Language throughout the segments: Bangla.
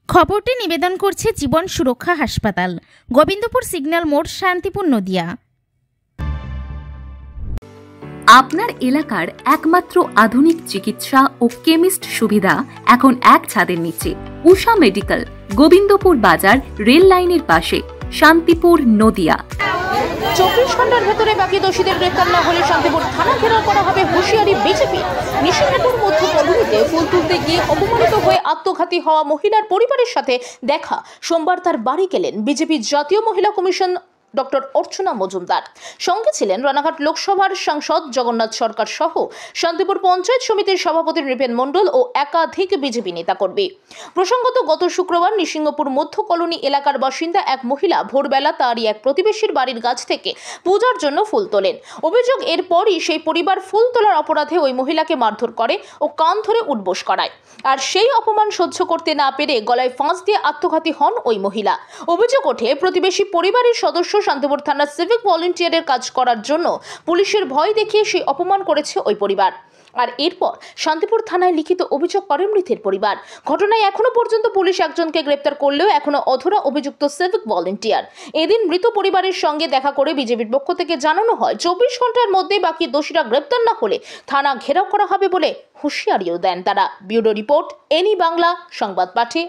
খবরটি নিবেদন করছে জীবন সুরক্ষা হাসপাতাল, গোবিন্দপুর সিগন্যাল মোড়, শান্তিপুর, নদিয়া। আপনার এলাকার একমাত্র আধুনিক চিকিৎসা ও কেমিস্ট সুবিধা এখন এক ছাদের নিচে। উষা মেডিকেল, গোবিন্দপুর বাজার, রেল লাইনের পাশে, শান্তিপুর, নদিয়া। 24 ঘন্টার ভেতরে বাকি দোষীদের গ্রেফতার না হলে শান্তিপুর থানা ঘেরাও করা হবে, হুঁশিয়ারি বিজেপি। নিশিংহপুর মধ্য কলোনিতে ফুল তুলতে গিয়ে অপমানিত হয়ে আত্মঘাতী হওয়া মহিলার পরিবারের সাথে দেখা। সোমবার তার বাড়ি গেলেন বিজেপির জাতীয় মহিলা কমিশন ডক্টর অর্চনা মজুমদার। সঙ্গে ছিলেন রানাঘাট লোকসভার সাংসদ জগন্নাথ সরকার সহ শান্তিপুর পঞ্চায়েত সমিতির সভাপতি নৃপেন মণ্ডল ও একাধিক বিজেপি নেতাকর্মী। প্রসঙ্গত, গত শুক্রবার নিশিংহপুর মধ্য কলোনি এলাকার বাসিন্দা এক মহিলা ভোরবেলা তারই এক প্রতিবেশীর বাড়ির গাছ থেকে পূজার জন্য ফুল তোলেন। অভিযোগ, এরপরই সেই পরিবার ফুল তোলার অপরাধে ওই মহিলাকে মারধর করে ও কান ধরে উঠবোস করায়। আর সেই অপমান সহ্য করতে না পেরে গলায় ফাঁস দিয়ে আত্মঘাতী হন ওই মহিলা। অভিযোগ ওঠে, প্রতিবেশী পরিবারের সদস্য শান্তিপুর থানার সিভিক ভলেন্টিয়ারের কাজ করার জন্য পুলিশের ভয় দেখিয়ে সেই অপমান করেছে ওই পরিবার। আর এরপর শান্তিপুর থানায় লিখিত অভিযোগ করে মৃতের পরিবার। ঘটনায় এখনো পর্যন্ত পুলিশ একজনকে গ্রেপ্তার করলেও এখনো অধরা অভিযুক্ত সিভিক ভলেন্টিয়ার। এদিন মৃত পরিবারের সঙ্গে দেখা করে বিজেপির পক্ষ থেকে জানানো হয়, 24 ঘন্টার মধ্যে বাকি দোষীরা গ্রেপ্তার না হলে থানা ঘেরাও করা হবে বলে হুঁশিয়ারিও দেন তারা। ব্যুরো রিপোর্ট, এনি বাংলা সংবাদ পাঠে।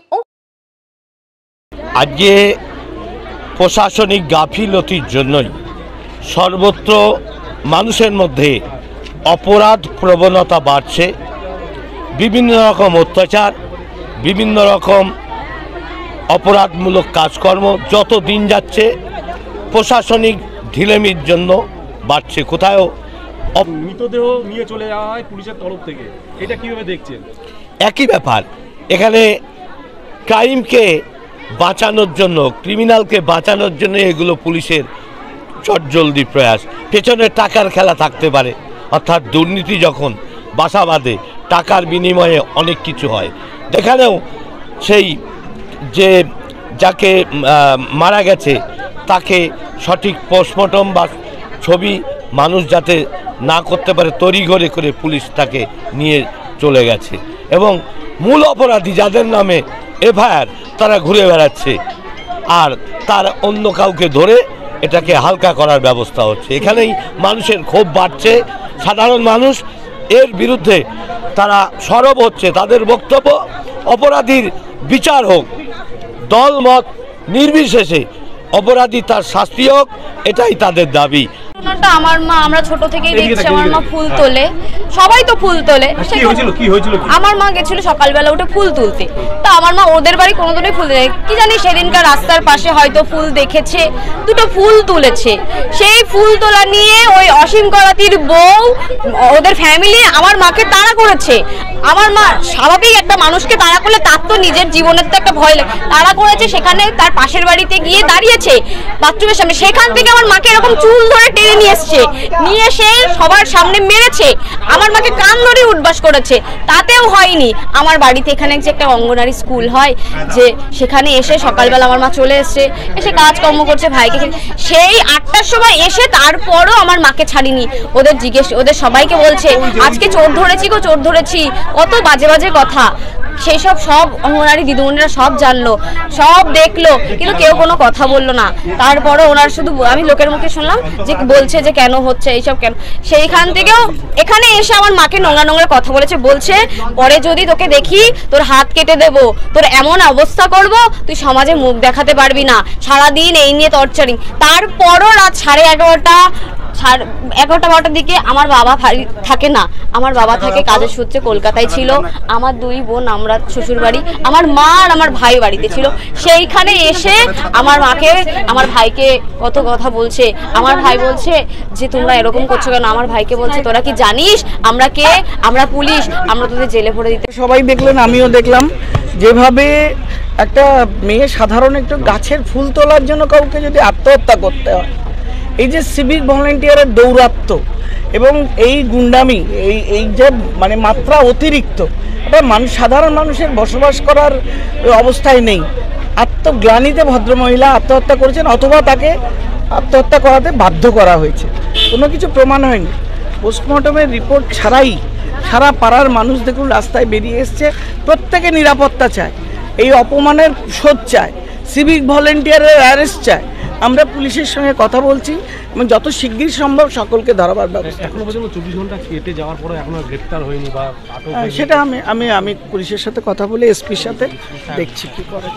আজকে প্রশাসনিক গাফিলতির জন্যই সর্বত্র মানুষের মধ্যে অপরাধ প্রবণতা বাড়ছে। বিভিন্ন রকম অত্যাচার, বিভিন্ন রকম অপরাধমূলক কাজকর্ম যত দিন যাচ্ছে প্রশাসনিক ঢিলেমির জন্য বাড়ছে। কোথাও মৃতদেহ নিয়ে চলে যাওয়া হয় পুলিশের তরফ থেকে, এটা কিভাবে দেখছেন? একই ব্যাপার, এখানে ক্রাইমকে বাঁচানোর জন্য, ক্রিমিনালকে বাঁচানোর জন্য এগুলো পুলিশের চটজলদি প্রয়াস। পেছনে টাকার খেলা থাকতে পারে, অর্থাৎ দুর্নীতি যখন বাসা বাঁধে টাকার বিনিময়ে অনেক কিছু হয়। এখানেও সেই যে যাকে মারা গেছে তাকে সঠিক পোস্টমর্টম বা ছবি মানুষ যাতে না করতে পারে তড়িঘড়ি করে পুলিশ তাকে নিয়ে চলে গেছে। এবং মূল অপরাধী যাদের নামে এফআইআর তারা ঘুরে বেড়াচ্ছে, আর তার অন্য কাউকে ধরে এটাকে হালকা করার ব্যবস্থা হচ্ছে। এখানেই মানুষের ক্ষোভ বাড়ছে। সাধারণ মানুষ এর বিরুদ্ধে তারা সরব হচ্ছে। তাদের বক্তব্য, অপরাধীর বিচার হোক, দল মত নির্বিশেষে অপরাধী তার শাস্তি হোক, এটাই তাদের দাবি। আমার মা, আমরা ছোট থেকেই দেখছি আমার মা ফুল তোলে, সবাই তো ফুল তোলে। আমার মা গেছিল সকালবেলা উঠে ফুল তুলতে, তা আমার মা ওদের বাড়ি কোনোদিনই ফুল দেয় কি জানি, সেদিনকার রাস্তার পাশে হয়তো ফুল দেখেছে, দুটো ফুল তুলেছে। সেই ফুল তোলা নিয়ে ওই অসীম করাতির বউ, ওদের ফ্যামিলি আমার মাকে তাড়া করেছে। আমার মা স্বাভাবিক একটা মানুষকে তাড়া করলে তার তো নিজের জীবনের তো একটা ভয় লাগে, তাড়া করেছে। সেখানে তার পাশের বাড়িতে গিয়ে দাঁড়িয়েছে বাথরুমের সামনে, সেখান থেকে আমার মাকে এরকম চুল ধরে টেনে নিয়ে এসে সবার সামনে মেরেছে। আমার মাকে কান ধরে উঠবাস করেছে, তাতেও হয়নি। আমার বাড়িতে এখানে যে একটা অঙ্গনারী স্কুল হয়, যে সেখানে এসে সকালবেলা আমার মা চলে এসছে, এসে কাজকর্ম করছে ভাইকে, সেই 8টার সময় এসে তারপরও আমার মাকে ছাড়িনি। ওদের সবাইকে বলছে আজকে চোর ধরেছি গো, চোর ধরেছি, কত বাজে বাজে কথা। সেই সব অঙ্গনারী দিদিমণিরা সব জানলো, সব দেখলো, কিন্তু কেউ কোনো কথা বললো না। তারপরও ওনার শুধু, আমি লোকের মুখে শুনলাম যে বলছে যে কেন হচ্ছে এইসব, কেন। সেইখান থেকেও এখানে এসে আমার মাকে নোংরা নোংরা কথা বলেছে, বলছে পরে যদি তোকে দেখি তোর হাত কেটে দেবো, তোর এমন অবস্থা করব তুই সমাজে মুখ দেখাতে পারবি না। সারাদিন এই নিয়ে টর্চারিং। তারপরও রাত 11:30-12টার দিকে আমার বাবা থাকে না, আমার বাবা থাকে কাজের সূত্রে কলকাতায় ছিল। আমার 2 বোন, আমরা শ্বশুর বাড়ি, আমার মা আর আমার ভাই বাড়িতে ছিল। সেইখানে এসে আমার মাকে, আমার ভাইকে কত কথা বলছে। আমার ভাই বলছে যে তোমরা এরকম করছো কেন। আমার ভাইকে বলছে তোরা কি জানিস আমরা কে, আমরা পুলিশ, আমরা তোদের জেলে ভরে দিতে। সবাই দেখলেন, আমিও দেখলাম যেভাবে একটা মেয়ে সাধারণ একটু গাছের ফুল তোলার জন্য কাউকে যদি আত্মহত্যা করতে হয়, এই যে সিভিক ভলেন্টিয়ারের দৌরাত্ম্য এবং এই গুন্ডামি, এই যে মানে মাত্রা অতিরিক্ত, এটা সাধারণ মানুষের বসবাস করার অবস্থায় নেই। আত্মগ্লানিতে ভদ্রমহিলা আত্মহত্যা করেছেন, অথবা তাকে আত্মহত্যা করাতে বাধ্য করা হয়েছে। কোনো কিছু প্রমাণ হয়নি। পোস্টমর্টমের রিপোর্ট ছাড়াই সারা পাড়ার মানুষ দেখুন রাস্তায় বেরিয়ে এসছে, প্রত্যেকে নিরাপত্তা চায়। এই অপমানের শোধ চায়, সিভিক ভলেন্টিয়ারের অ্যারেস্ট চায়। আমরা পুলিশের সঙ্গে কথা বলছি এবং যত শিগগির সম্ভব সকলকে ধরাবার ব্যবস্থা। এখনো পর্যন্ত 24 ঘন্টা কেটে যাওয়ার পরে এখনো গ্রেফতার হয়নি বা আটক হয়নি। সেটা আমি পুলিশের সাথে কথা বলে এসপির সাথে দেখছি কি করে।